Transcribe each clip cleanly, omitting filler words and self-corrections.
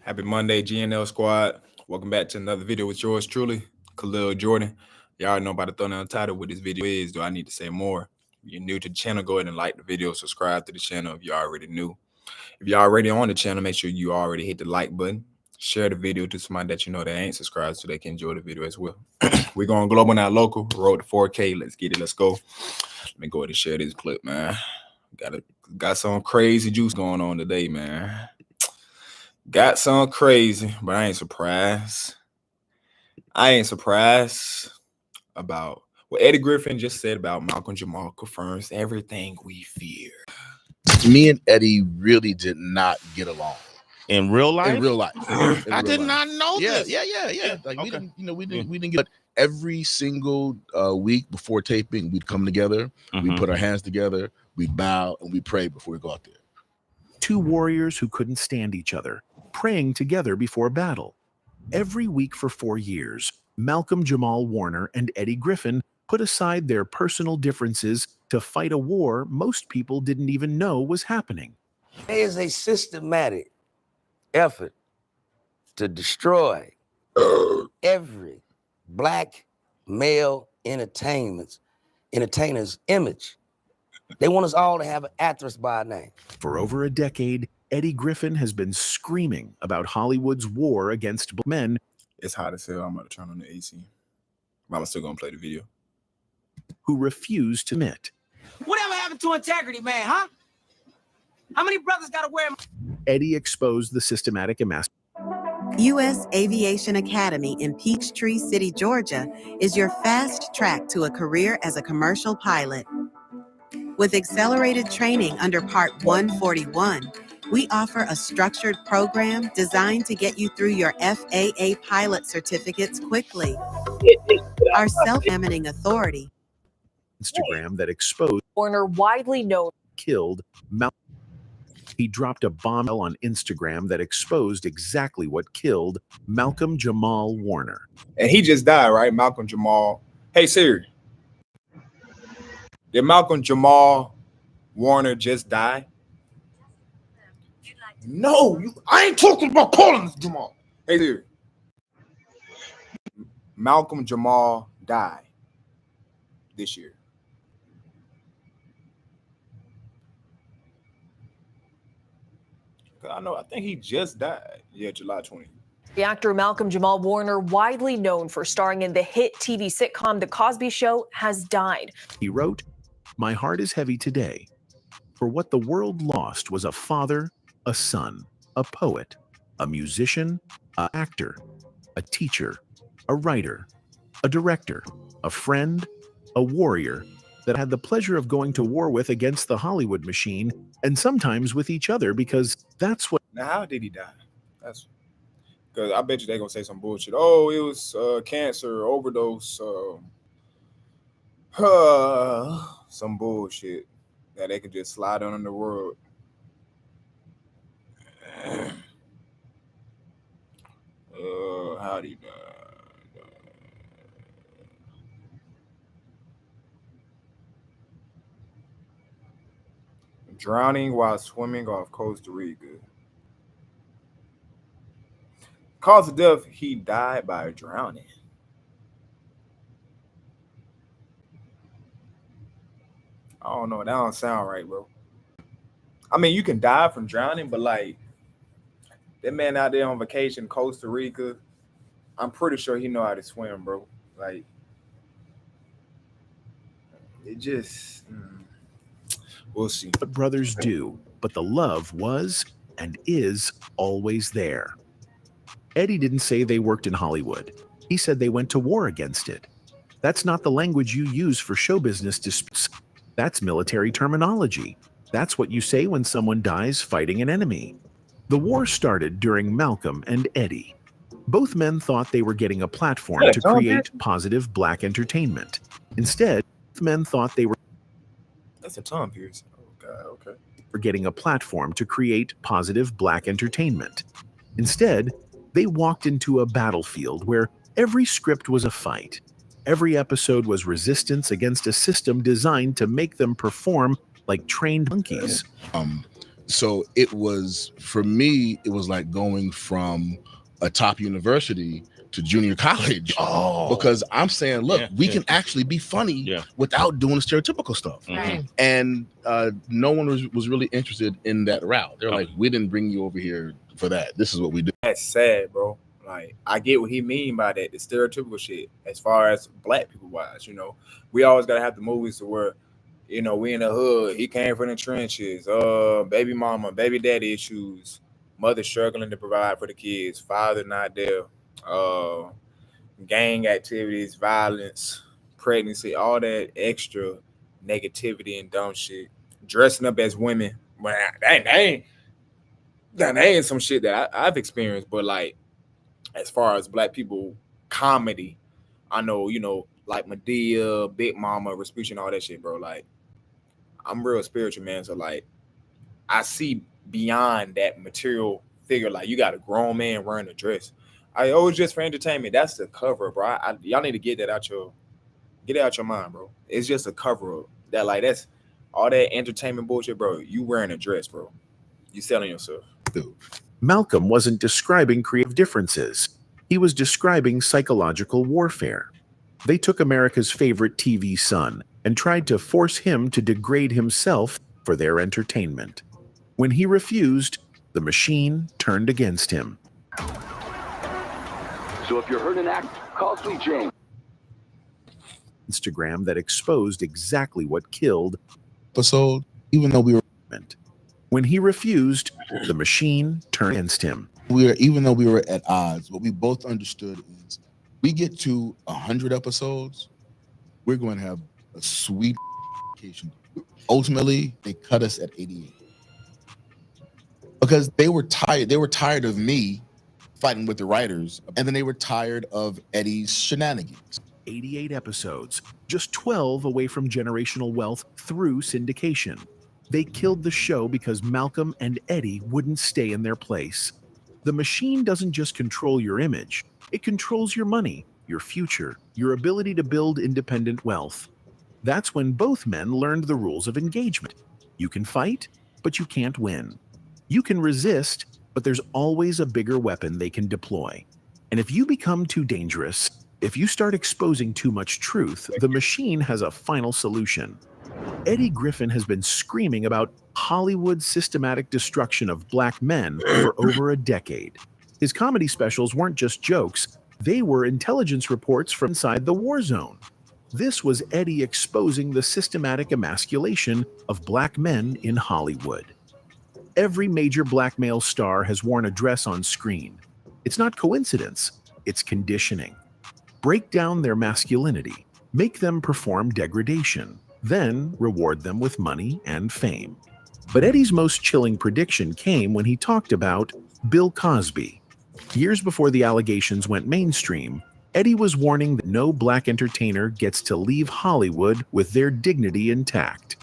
Happy Monday, GNL squad. Welcome back to another video with yours truly, Khalil Jordan. Y'all already know about the thumbnail title what this video is. Do I need to say more? If you're new to the channel, go ahead and like the video, subscribe to the channel if you already new. If you're already on the channel, make sure you already hit the like button. Share the video to somebody that you know that ain't subscribed so they can enjoy the video as well. We're going global, not local. Road to 4K. Let's get it. Let's go. Let me go ahead and share this clip, man. Got some crazy juice going on today, man. Got some crazy, but I ain't surprised. About what Eddie Griffin just said about Malcolm Jamal confirms everything we fear. Me and Eddie really did not get along in real life. I did not know this. Yeah. Like okay. we didn't get every single week before taping. We'd come together, we'd put our hands together, we'd bow, and we pray before we go out there. Two warriors who couldn't stand each other, praying together before battle. Every week for 4 years, Malcolm Jamal Warner and Eddie Griffin put aside their personal differences to fight a war most people didn't even know was happening. There is a systematic effort to destroy every black male entertainer's image. They want us all to have an actress by our name. For over a decade, Eddie Griffin has been screaming about Hollywood's war against black men. It's hot as hell. I'm going to turn on the AC. I'm still going to play the video. Who refuse to admit. Whatever happened to integrity, man, huh? How many brothers got to wear? Eddie exposed the systematic emancipation. U.S. Aviation Academy in Peachtree City, Georgia, is your fast track to a career as a commercial pilot. With accelerated training under Part 141, we offer a structured program designed to get you through your FAA pilot certificates quickly. Our self-examining authority. Instagram that exposed Warner, widely known, killed Malcolm. He dropped a bomb on Instagram that exposed exactly what killed Malcolm Jamal Warner. And he just died, right? Malcolm Jamal. Hey, Siri. Did Malcolm Jamal Warner just die? No, I ain't talking about calling this Jamal. Hey, Siri. Malcolm Jamal died this year. I think he just died. Yeah, July 20th. the actor Malcolm Jamal Warner, widely known for starring in the hit TV sitcom The Cosby Show, has died. He wrote, "My heart is heavy today, for what the world lost was a father, a son, a poet, a musician, an actor, a teacher, a writer, a director, a friend, a warrior that had the pleasure of going to war with against the Hollywood machine and sometimes with each other, because that's what." Now, how did he die? That's because I bet you they're gonna say some bullshit. Oh, it was cancer, overdose, some bullshit that they could just slide on in the world. How did he die? Drowning while swimming off Costa Rica. Cause of death, he died by drowning. I don't know. That don't sound right, bro. I mean, you can die from drowning, but like that man out there on vacation, Costa Rica, I'm pretty sure he know how to swim, bro. Like it just we'll see. What brothers do, but the love was and is always there. Eddie didn't say they worked in Hollywood. He said they went to war against it. That's not the language you use for show business disputes. That's military terminology. That's what you say when someone dies fighting an enemy. The war started during Malcolm and Eddie. Both men thought they were getting a platform to create positive black entertainment. Instead, both men thought they were That's a Tom Pierce. Oh God, okay. Getting a platform to create positive black entertainment. Instead, they walked into a battlefield where every script was a fight. Every episode was resistance against a system designed to make them perform like trained monkeys. So it was, for me, it was like going from a top university to junior college. Because I'm saying, look, we can actually be funny without doing the stereotypical stuff. And no one was really interested in that route. They're like, we didn't bring you over here for that. This is what we do. That's sad, bro. Like, I get what he mean by that, the stereotypical shit. As far as black people wise, you know, we always gotta have the movies to where, you know, we in the hood. He came from the trenches. Baby mama, baby daddy issues, mother struggling to provide for the kids, father not there. Gang activities, violence, pregnancy, all that extra negativity and dumb shit. Dressing up as women, well, that ain't some shit that I've experienced. But like, as far as black people comedy, I know, you know, like Medea, Big Mama, Respucia, all that shit, bro. Like, I'm real spiritual, man. So like, I see beyond that material figure. Like, you got a grown man wearing a dress. I always just for entertainment. That's the cover, bro. Y'all need to get it out your mind, bro. It's just a cover up. That like, that's all that entertainment bullshit, bro. You wearing a dress, bro. You selling yourself. Malcolm wasn't describing creative differences. He was describing psychological warfare. They took America's favorite TV son and tried to force him to degrade himself for their entertainment. When he refused, the machine turned against him. So if you're hurt and act, call Sweet Jane. Instagram that exposed exactly what killed Episode, even though we were, when he refused, the machine turned against him. Even though we were at odds, what we both understood is we get to 100 episodes, we're going to have a sweet vacation. Ultimately, they cut us at 88 because they were tired. They were tired of me fighting with the writers, and then they were tired of Eddie's shenanigans. 88 episodes, just 12 away from generational wealth through syndication. They killed the show because Malcolm and Eddie wouldn't stay in their place. The machine doesn't just control your image, it controls your money, your future, your ability to build independent wealth. That's when both men learned the rules of engagement. You can fight, but you can't win. You can resist, but there's always a bigger weapon they can deploy. And if you become too dangerous, if you start exposing too much truth, the machine has a final solution. Eddie Griffin has been screaming about Hollywood's systematic destruction of black men for over a decade. His comedy specials weren't just jokes, they were intelligence reports from inside the war zone. This was Eddie exposing the systematic emasculation of black men in Hollywood. Every major black male star has worn a dress on screen. It's not coincidence, it's conditioning. Break down their masculinity, make them perform degradation, then reward them with money and fame. But Eddie's most chilling prediction came when he talked about Bill Cosby. Years before the allegations went mainstream, Eddie was warning that no black entertainer gets to leave Hollywood with their dignity intact.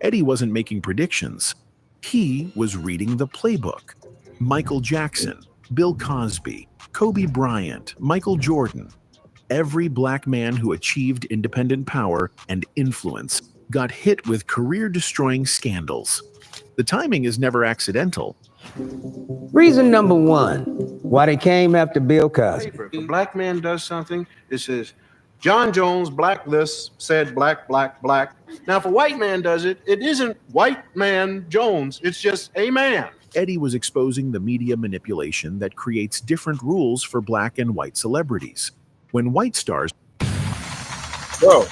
Eddie wasn't making predictions. He was reading the playbook. Michael Jackson, Bill Cosby, Kobe Bryant, Michael Jordan. Every black man who achieved independent power and influence got hit with career-destroying scandals. The timing is never accidental. Reason number one, why they came after Bill Cosby. If a black man does something, it says, John Jones blacklist said black, black, black. Now, if a white man does it, it isn't white man Jones, it's just a man. Eddie was exposing the media manipulation that creates different rules for black and white celebrities. When white stars, Bro,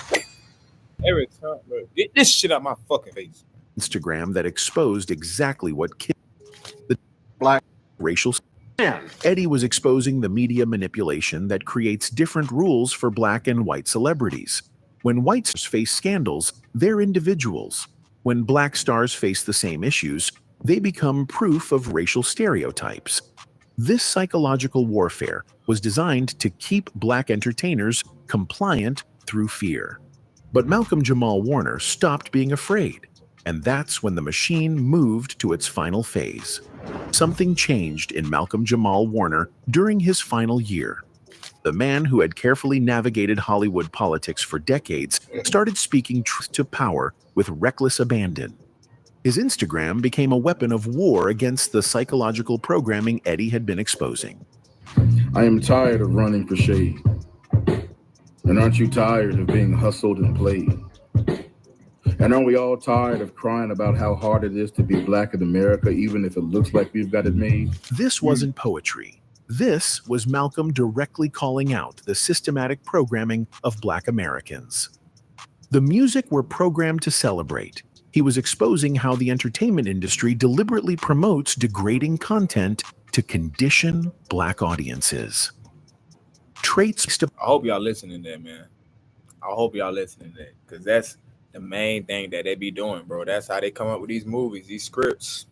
every time, bro, get this shit out my fucking face. Instagram that exposed exactly what killed the Black racial. man. Eddie was exposing the media manipulation that creates different rules for black and white celebrities. When white stars face scandals, they're individuals. When black stars face the same issues, they become proof of racial stereotypes. This psychological warfare was designed to keep black entertainers compliant through fear. But Malcolm Jamal Warner stopped being afraid, and that's when the machine moved to its final phase. Something changed in Malcolm Jamal Warner during his final year. The man who had carefully navigated Hollywood politics for decades started speaking truth to power with reckless abandon. His Instagram became a weapon of war against the psychological programming Eddie had been exposing. I am tired of running for shade. And aren't you tired of being hustled and played? And aren't we all tired of crying about how hard it is to be Black in America, even if it looks like we've got it made? This wasn't poetry. This was Malcolm directly calling out the systematic programming of Black Americans. The music we're programmed to celebrate. He was exposing how the entertainment industry deliberately promotes degrading content to condition Black audiences. Traits to... I hope y'all listening to that, man. I hope y'all listening to that, because that's the main thing that they be doing, bro. That's how they come up with these movies, these scripts.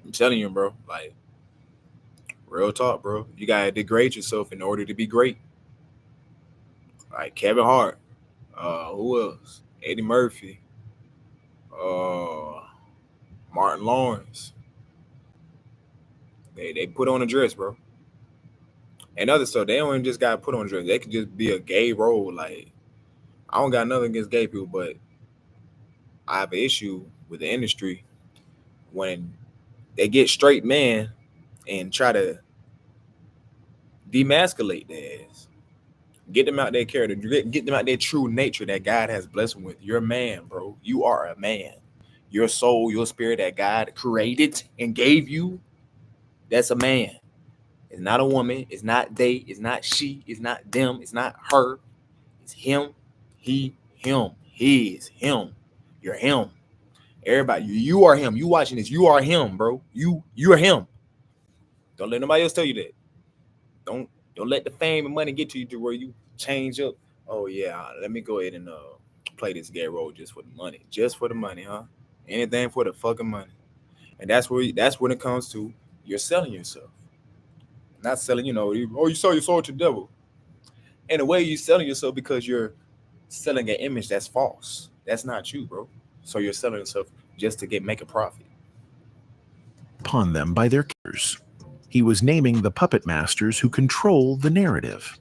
I'm telling you, bro, like, real talk, bro. You gotta degrade yourself in order to be great. Like Kevin Hart, who else? Eddie Murphy, Martin Lawrence. They put on a dress, bro. And other stuff, they don't just gotta put on a dress. They could just be a gay role. Like, I don't got nothing against gay people, but I have an issue with the industry when they get straight men and try to demasculate their ass. Get them out their character. Get them out their true nature that God has blessed them with. You're a man, bro. You are a man. Your soul, your spirit that God created and gave you, that's a man. It's not a woman. It's not they. It's not she. It's not them. It's not her. It's him. He, him. His, him. You're him. Everybody, you are him. You watching this. You are him, bro. You are him. Don't let nobody else tell you that. Don't let the fame and money get to you to where you change up. Oh yeah, let me go ahead and play this gay role just for the money. Just for the money, huh? Anything for the fucking money. And that's when it comes to you're selling yourself. Not selling, you sell your soul to the devil. In a way, you're selling yourself because you're selling an image that's false. That's not you, bro. So you're selling yourself just to make a profit. Upon them by their killers. He was naming the puppet masters who control the narrative.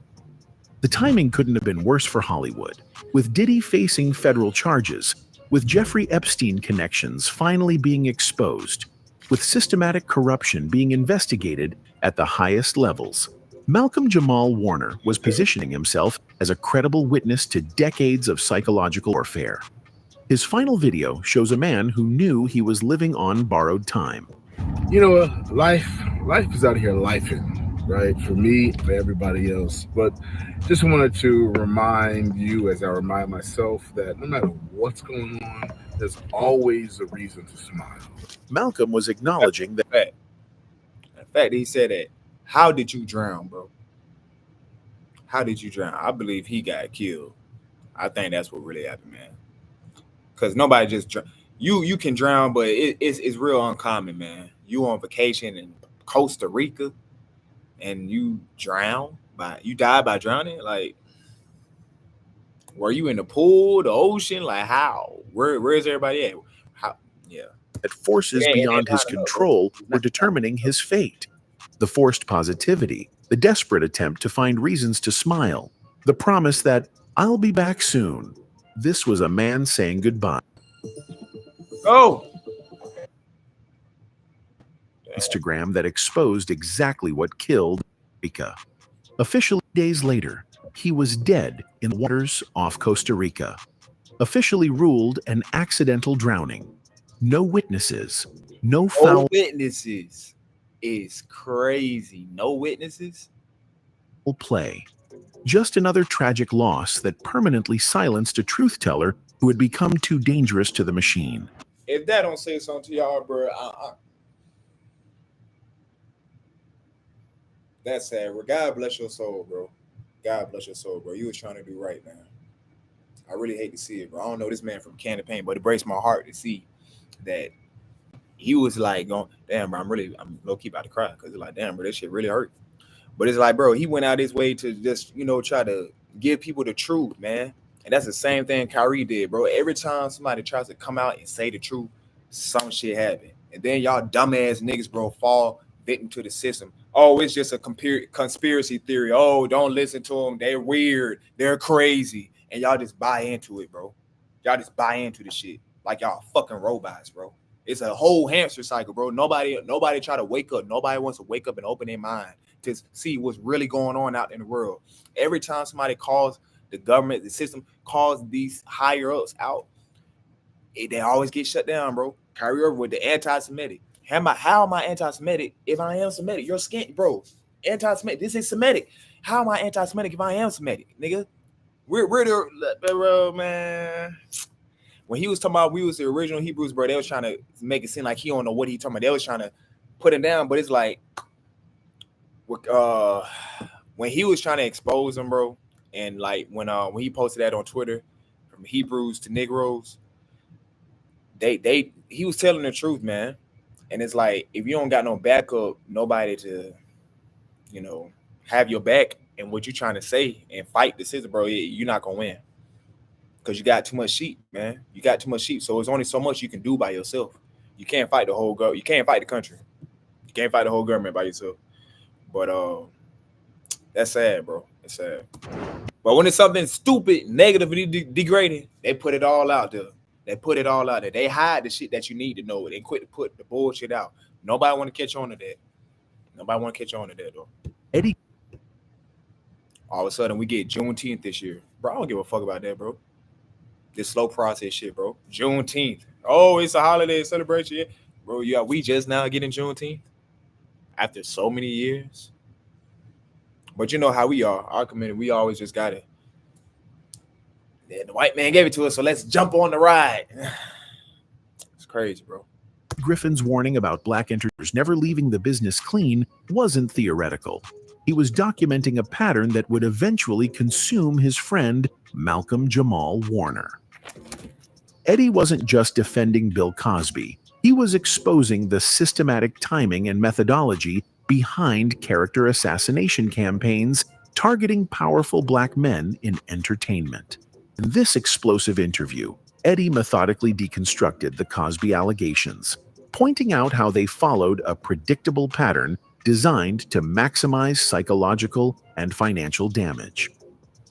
The timing couldn't have been worse for Hollywood, with Diddy facing federal charges, with Jeffrey Epstein connections finally being exposed, with systematic corruption being investigated at the highest levels. Malcolm Jamal Warner was positioning himself as a credible witness to decades of psychological warfare. His final video shows a man who knew he was living on borrowed time. Life is out here lifing, right? For me, for everybody else. But just wanted to remind you, as I remind myself, that no matter what's going on, there's always a reason to smile. Malcolm was acknowledging that. In fact, he said that. How did you drown, bro? How did you drown? I believe he got killed. I think that's what really happened, man. Because nobody just you can drown, but it's real uncommon, man. You on vacation in Costa Rica and you die by drowning. Like, were you in the pool, the ocean? Like, how? Where's everybody at? How? Yeah. That forces beyond his control were determining his fate. The forced positivity, the desperate attempt to find reasons to smile, the promise that I'll be back soon. This was a man saying goodbye. Oh! Instagram that exposed exactly what killed Rica. Officially days later, he was dead in the waters off Costa Rica. Officially ruled an accidental drowning. No witnesses, no foul. No witnesses is crazy. No witnesses? Play. Just another tragic loss that permanently silenced a truth teller who had become too dangerous to the machine. If that don't say something to y'all, bro, that's sad. God bless your soul, bro. God bless your soul, bro. You was trying to do right, man. I really hate to see it, bro. I don't know this man from Can of Pain, but it breaks my heart to see that he was like going, damn, bro, I'm low-key about to cry because it's like, damn, bro, this shit really hurt. But it's like, bro, he went out his way to just, try to give people the truth, man. And that's the same thing Kyrie did, bro. Every time somebody tries to come out and say the truth, some shit happen. And then y'all dumbass niggas, bro, fall victim to the system. Oh, it's just a conspiracy theory. Oh, don't listen to them. They're weird. They're crazy. And y'all just buy into it, bro. Y'all just buy into the shit like y'all fucking robots, bro. It's a whole hamster cycle, bro. Nobody try to wake up. Nobody wants to wake up and open their mind to see what's really going on out in the world. Every time somebody calls the government, the system calls these higher ups out, they always get shut down, bro. Kyrie Irving with the anti-Semitic. How am I anti-Semitic if I am Semitic? You're skin, bro. Anti-Semitic. This is Semitic. How am I anti-Semitic if I am Semitic, nigga? We're the bro, man. When he was talking about we was the original Hebrews, bro, they was trying to make it seem like he don't know what he talking about. They was trying to put him down, but it's like when he was trying to expose him, bro, and like when he posted that on Twitter, from Hebrews to Negroes, he was telling the truth, man. And it's like if you don't got no backup, nobody to, have your back and what you trying to say and fight the system, bro, you're not gonna win. Because you got too much sheep, man. You got too much sheep. So it's only so much you can do by yourself. You can't fight the whole government. You can't fight the country. You can't fight the whole government by yourself. But that's sad, bro. It's sad. But when it's something stupid, negatively degrading, they put it all out there. They hide the shit that you need to know. They quit to put the bullshit out. Nobody want to catch on to that. Though. Eddie. All of a sudden, we get Juneteenth this year. Bro, I don't give a fuck about that, bro. This slow process shit, bro. Juneteenth. Oh, it's a holiday celebration. Yeah. Bro, we just now getting Juneteenth after so many years. But you know how we are. Our community, we always just got it. Yeah, the white man gave it to us, so let's jump on the ride. It's crazy, bro. Griffin's warning about black entertainers never leaving the business clean wasn't theoretical. He was documenting a pattern that would eventually consume his friend, Malcolm Jamal Warner. Eddie wasn't just defending Bill Cosby. He was exposing the systematic timing and methodology behind character assassination campaigns targeting powerful black men in entertainment. In this explosive interview, Eddie methodically deconstructed the Cosby allegations, pointing out how they followed a predictable pattern designed to maximize psychological and financial damage.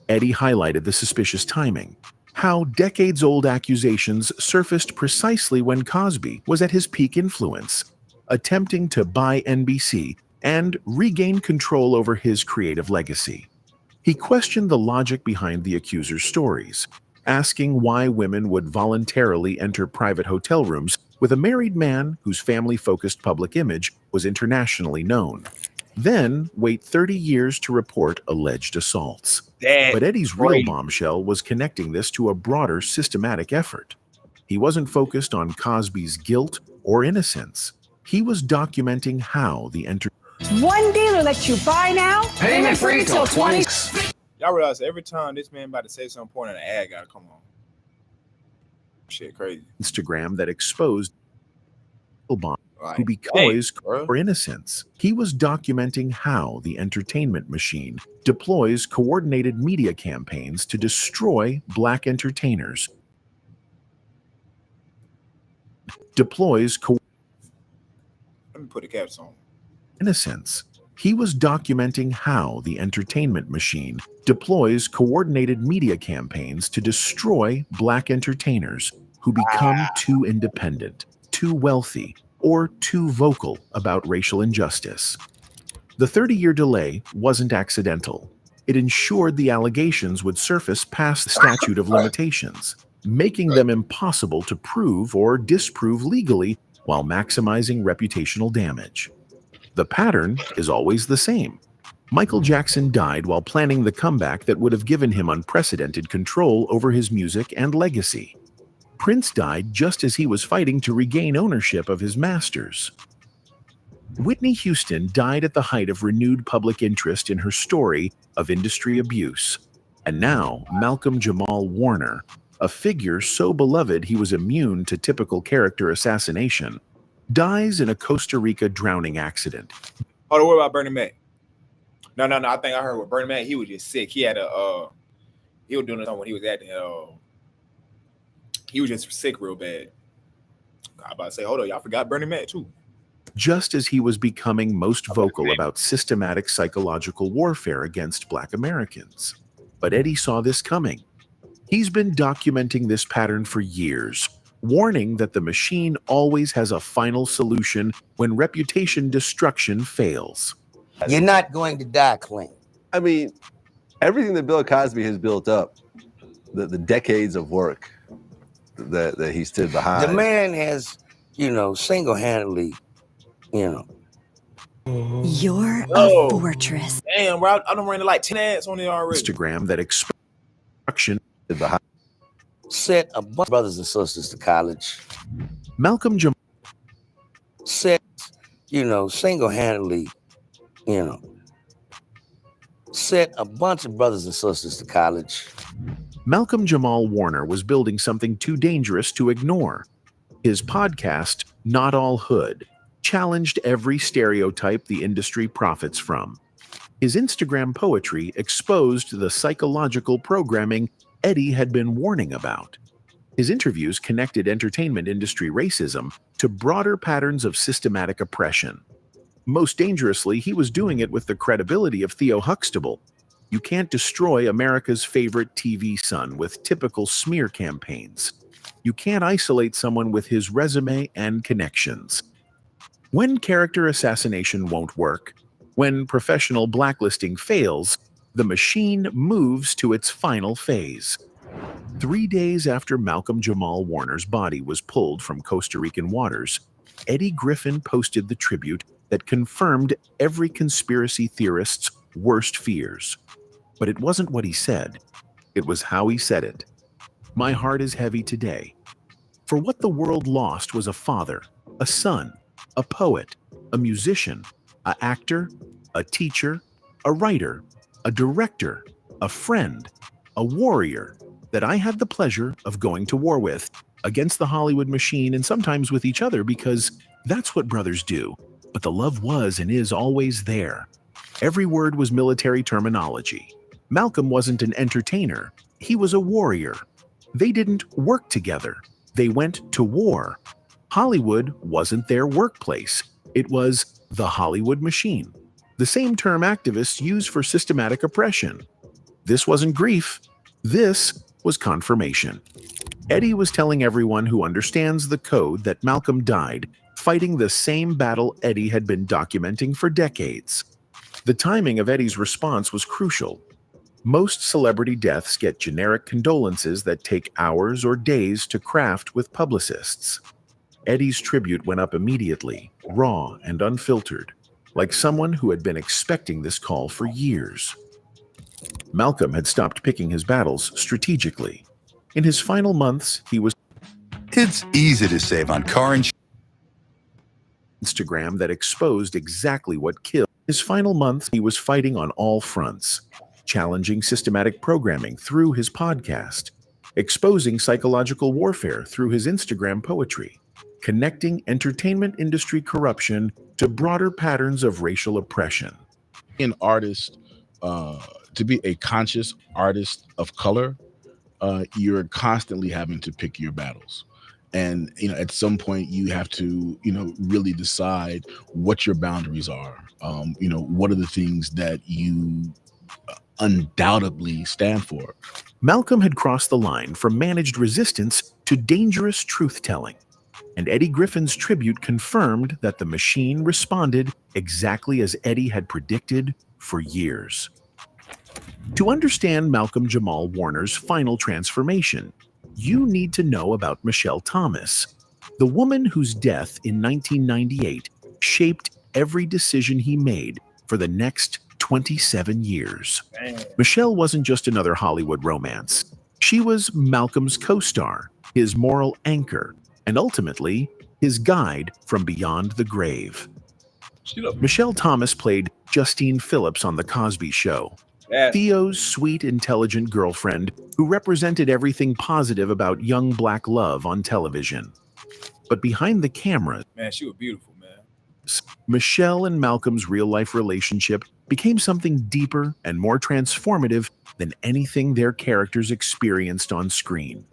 Eddie highlighted the suspicious timing, how decades-old accusations surfaced precisely when Cosby was at his peak influence, attempting to buy NBC and regain control over his creative legacy. He questioned the logic behind the accuser's stories, asking why women would voluntarily enter private hotel rooms with a married man whose family-focused public image was internationally known, then wait 30 years to report alleged assaults. But Eddie's real bombshell was connecting this to a broader systematic effort. He wasn't focused on Cosby's guilt or innocence. He was documenting how the One dealer lets you buy now, payment free till 20. Y'all realize every time this man about to say something important, an ad gotta come on. Shit crazy. Instagram that exposed Obama, who because for innocence. He was documenting how the entertainment machine deploys coordinated media campaigns to destroy black entertainers. Let me put the caps on. Innocence. He was documenting how the entertainment machine deploys coordinated media campaigns to destroy black entertainers who become too independent, too wealthy, or too vocal about racial injustice. The 30-year delay wasn't accidental. It ensured the allegations would surface past the statute of limitations, making them impossible to prove or disprove legally while maximizing reputational damage. The pattern is always the same. Michael Jackson died while planning the comeback that would have given him unprecedented control over his music and legacy. Prince died just as he was fighting to regain ownership of his masters. Whitney Houston died at the height of renewed public interest in her story of industry abuse. And now, Malcolm Jamal Warner, a figure so beloved he was immune to typical character assassination, dies in a Costa Rica drowning accident. Oh, don't worry about Bernie Mac. No. I think I heard with Bernie Mac, he was just sick. He had he was doing something when he was at the, he was just sick real bad. I about to say, hold on, y'all forgot Bernie Mac too. Just as he was becoming most vocal about systematic psychological warfare against Black Americans. But Eddie saw this coming. He's been documenting this pattern for years, warning that the machine always has a final solution when reputation destruction fails. You're not going to die clean. I mean, everything that Bill Cosby has built up, the decades of work that he stood behind. The man has, single-handedly, You're a fortress. Damn, bro, I done ran like 10 ads on it already. Instagram that destruction behind. Set a bunch of brothers and sisters to college. Malcolm Jamal set, single-handedly, set a bunch of brothers and sisters to college. Malcolm Jamal Warner was building something too dangerous to ignore. His podcast, Not All Hood, challenged every stereotype the industry profits from. His Instagram poetry exposed the psychological programming Eddie had been warning about. His interviews connected entertainment industry racism to broader patterns of systematic oppression. Most dangerously, he was doing it with the credibility of Theo Huxtable. You can't destroy America's favorite TV son with typical smear campaigns. You can't isolate someone with his resume and connections. When character assassination won't work, when professional blacklisting fails, the machine moves to its final phase. 3 days after Malcolm Jamal Warner's body was pulled from Costa Rican waters, Eddie Griffin posted the tribute that confirmed every conspiracy theorist's worst fears. But it wasn't what he said. It was how he said it. My heart is heavy today. For what the world lost was a father, a son, a poet, a musician, an actor, a teacher, a writer, a director, a friend, a warrior that I had the pleasure of going to war with, against the Hollywood machine and sometimes with each other, because that's what brothers do. But the love was and is always there. Every word was military terminology. Malcolm wasn't an entertainer. He was a warrior. They didn't work together. They went to war. Hollywood wasn't their workplace. It was the Hollywood machine, the same term activists use for systematic oppression. This wasn't grief. This was confirmation. Eddie was telling everyone who understands the code that Malcolm died fighting the same battle Eddie had been documenting for decades. The timing of Eddie's response was crucial. Most celebrity deaths get generic condolences that take hours or days to craft with publicists. Eddie's tribute went up immediately, raw and unfiltered, like someone who had been expecting this call for years. Malcolm had stopped picking his battles strategically. In his final months, he was It's easy to save on car insurance. Instagram that exposed exactly what killed. His final months, he was fighting on all fronts, challenging systematic programming through his podcast, exposing psychological warfare through his Instagram poetry, connecting entertainment industry corruption to broader patterns of racial oppression. An artist, to be a conscious artist of color, you're constantly having to pick your battles. And, at some point you have to, really decide what your boundaries are. What are the things that you undoubtedly stand for? Malcolm had crossed the line from managed resistance to dangerous truth-telling. And Eddie Griffin's tribute confirmed that the machine responded exactly as Eddie had predicted for years. To understand Malcolm Jamal Warner's final transformation, you need to know about Michelle Thomas, the woman whose death in 1998 shaped every decision he made for the next 27 years. Michelle wasn't just another Hollywood romance. She was Malcolm's co-star, his moral anchor, and ultimately, his guide from beyond the grave. Michelle Thomas played Justine Phillips on The Cosby Show, Theo's sweet, intelligent girlfriend who represented everything positive about young black love on television. But behind the camera, man, she was beautiful, man. Michelle and Malcolm's real-life relationship became something deeper and more transformative than anything their characters experienced on screen.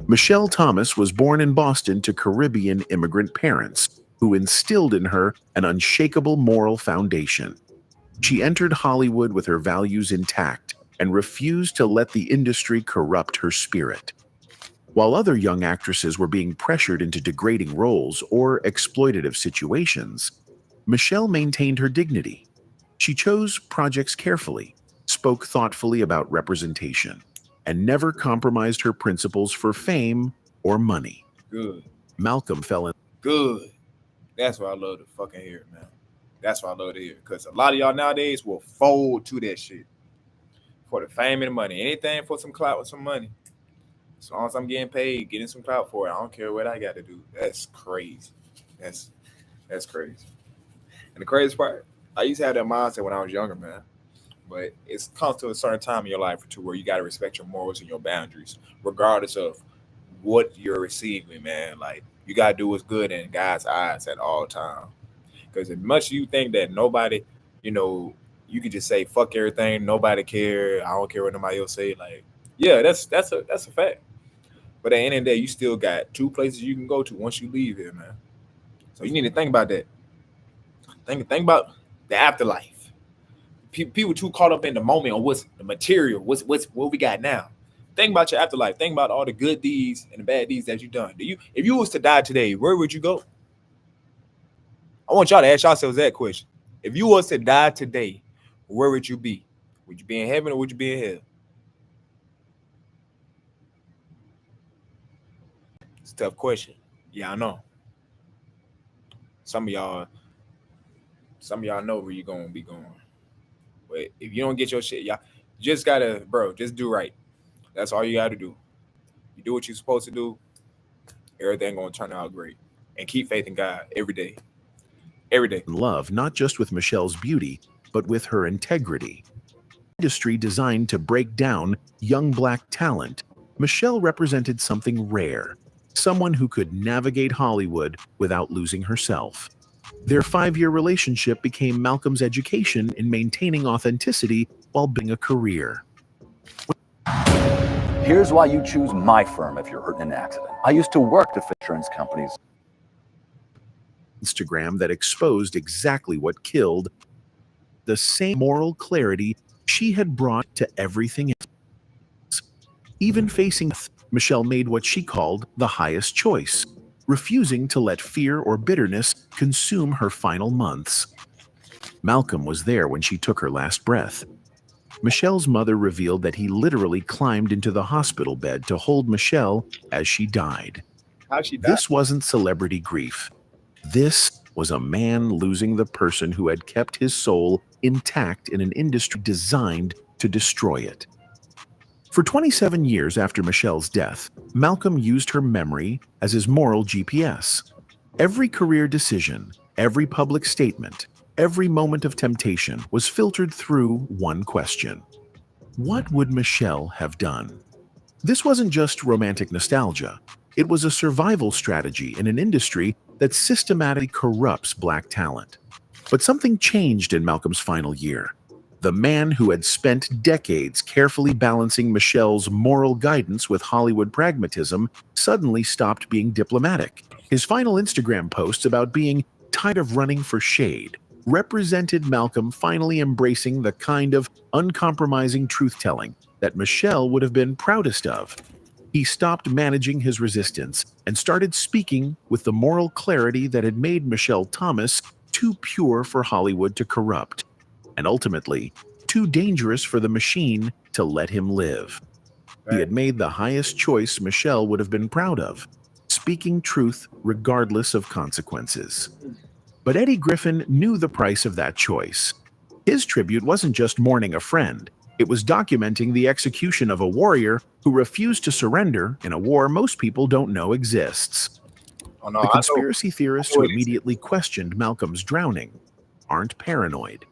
Michelle Thomas was born in Boston to Caribbean immigrant parents who instilled in her an unshakable moral foundation. She entered Hollywood with her values intact and refused to let the industry corrupt her spirit. While other young actresses were being pressured into degrading roles or exploitative situations, Michelle maintained her dignity. She chose projects carefully, spoke thoughtfully about representation, and never compromised her principles for fame or money. Good. Malcolm fell in. Good. That's what I love to fucking hear, man. That's what I love to hear. Because a lot of y'all nowadays will fold to that shit. For the fame and the money. Anything for some clout with some money. As long as I'm getting paid, getting some clout for it, I don't care what I got to do. That's crazy. That's crazy. And the craziest part, I used to have that mindset when I was younger, man. But it's comes to a certain time in your life to where you got to respect your morals and your boundaries, regardless of what you're receiving, man. Like, you got to do what's good in God's eyes at all times. Because as much as you think that nobody, you can just say fuck everything, nobody care, I don't care what nobody else say. Like, yeah, that's a fact. But at the end of the day, you still got two places you can go to once you leave here, man. So you need to think about that. Think about the afterlife. People too caught up in the moment on what's the material, what we got now. Think about your afterlife. Think about all the good deeds and the bad deeds that you've done. If you was to die today, where would you go? I want y'all to ask yourselves that question. If you was to die today, where would you be? Would you be in heaven or would you be in hell? It's a tough question. Yeah, I know. Some of y'all know where you're gonna be going. But if you don't get your shit, y'all just gotta, just do right. That's all you gotta do. You do what you're supposed to do, everything gonna turn out great. And keep faith in God every day. Every day. Love, not just with Michelle's beauty, but with her integrity. Industry designed to break down young black talent, Michelle represented something rare, someone who could navigate Hollywood without losing herself. Their 5-year relationship became Malcolm's education in maintaining authenticity while building a career. Here's why you choose my firm if you're hurt in an accident. I used to work for insurance companies. Instagram that exposed exactly what killed, the same moral clarity she had brought to everything else. Even facing death, Michelle made what she called the highest choice, refusing to let fear or bitterness consume her final months. Malcolm was there when she took her last breath. Michelle's mother revealed that he literally climbed into the hospital bed to hold Michelle as she died. How'd she die? This wasn't celebrity grief. This was a man losing the person who had kept his soul intact in an industry designed to destroy it. For 27 years after Michelle's death, Malcolm used her memory as his moral GPS. Every career decision, every public statement, every moment of temptation was filtered through one question. What would Michelle have done? This wasn't just romantic nostalgia. It was a survival strategy in an industry that systematically corrupts black talent. But something changed in Malcolm's final year. The man who had spent decades carefully balancing Michelle's moral guidance with Hollywood pragmatism suddenly stopped being diplomatic. His final Instagram posts about being tired of running for shade represented Malcolm finally embracing the kind of uncompromising truth-telling that Michelle would have been proudest of. He stopped managing his resistance and started speaking with the moral clarity that had made Michelle Thomas too pure for Hollywood to corrupt, and ultimately, too dangerous for the machine to let him live. He had made the highest choice Michelle would have been proud of, speaking truth regardless of consequences. But Eddie Griffin knew the price of that choice. His tribute wasn't just mourning a friend. It was documenting the execution of a warrior who refused to surrender in a war most people don't know exists. Oh, no, The conspiracy theorists who immediately questioned Malcolm's drowning aren't paranoid.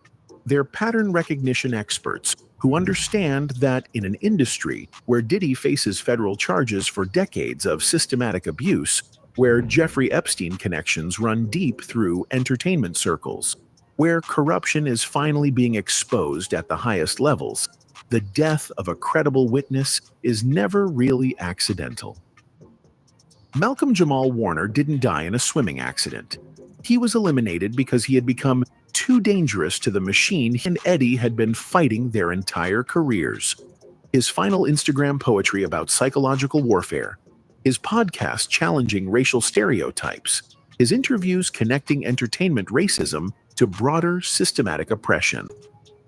They're pattern recognition experts who understand that in an industry where Diddy faces federal charges for decades of systematic abuse, where Jeffrey Epstein connections run deep through entertainment circles, where corruption is finally being exposed at the highest levels, the death of a credible witness is never really accidental. Malcolm Jamal Warner didn't die in a swimming accident. He was eliminated because he had become too dangerous to the machine he and Eddie had been fighting their entire careers. His final Instagram poetry about psychological warfare, his podcast challenging racial stereotypes, his interviews connecting entertainment racism to broader systematic oppression.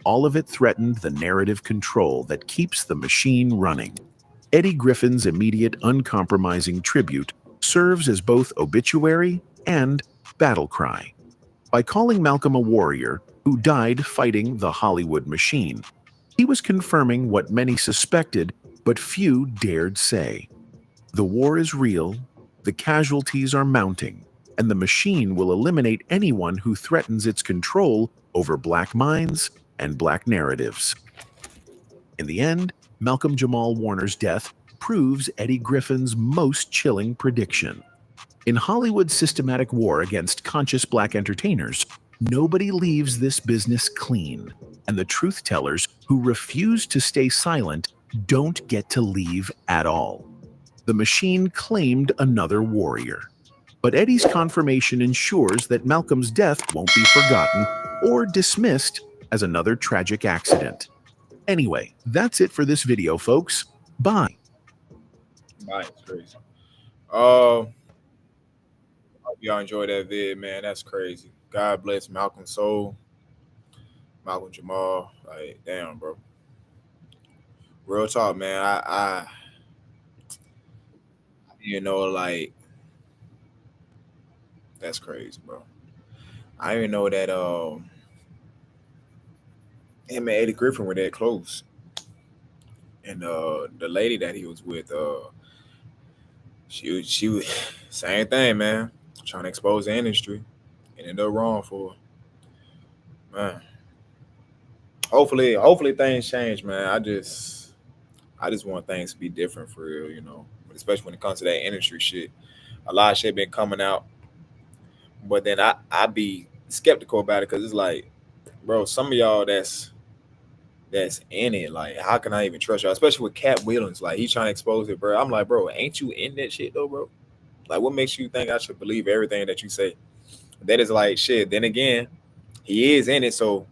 All of it threatened the narrative control that keeps the machine running. Eddie Griffin's immediate, uncompromising tribute serves as both obituary and battle cry. By calling Malcolm a warrior who died fighting the Hollywood machine, he was confirming what many suspected but few dared say. The war is real, the casualties are mounting, and the machine will eliminate anyone who threatens its control over Black minds and Black narratives. In the end, Malcolm Jamal Warner's death proves Eddie Griffin's most chilling prediction. In Hollywood's systematic war against conscious Black entertainers, nobody leaves this business clean, and the truth tellers who refuse to stay silent don't get to leave at all. The machine claimed another warrior, but Eddie's confirmation ensures that Malcolm's death won't be forgotten or dismissed as another tragic accident. Anyway, that's it for this video, folks. Bye. Bye. It's crazy. Hope y'all enjoyed that vid, man. That's crazy. God bless Malcolm's soul. Malcolm Jamal. Like, damn, bro. Real talk, man. I like, that's crazy, bro. I didn't even know that him and Eddie Griffin were that close. And the lady that he was with, she was same thing, man. Trying to expose the industry. And ended up wrong for her. Man. Hopefully things change, man. I just want things to be different for real, you know. Especially when it comes to that industry shit. A lot of shit been coming out. But then I be skeptical about it because it's like, bro, some of y'all that's in it, like, how can I even trust y'all? Especially with Cat Williams, like, he's trying to expose it, bro. I'm like, bro, ain't you in that shit though, bro? Like, what makes you think I should believe everything that you say? That is like shit. Then again, he is in it, so.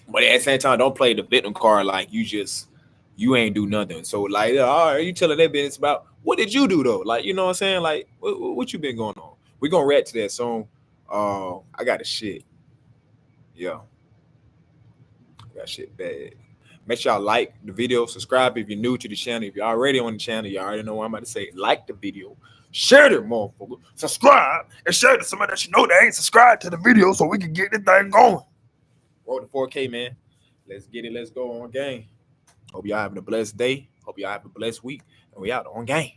But at the same time, don't play the victim card like you ain't do nothing. So like, all right, you telling that business about what did you do though? Like, you know what I'm saying? Like, what you been going on? We're gonna react to that soon. I got the shit. Yeah. I got shit bad. Make sure y'all like the video, subscribe if you're new to the channel. If you're already on the channel, you already know what I'm about to say. Like the video, share it, motherfucker. Subscribe and share it to somebody that you know that ain't subscribed to the video so we can get this thing going. Roll to 4K, man. Let's get it. Let's go on game. Hope y'all having a blessed day. Hope y'all have a blessed week. And we out on game.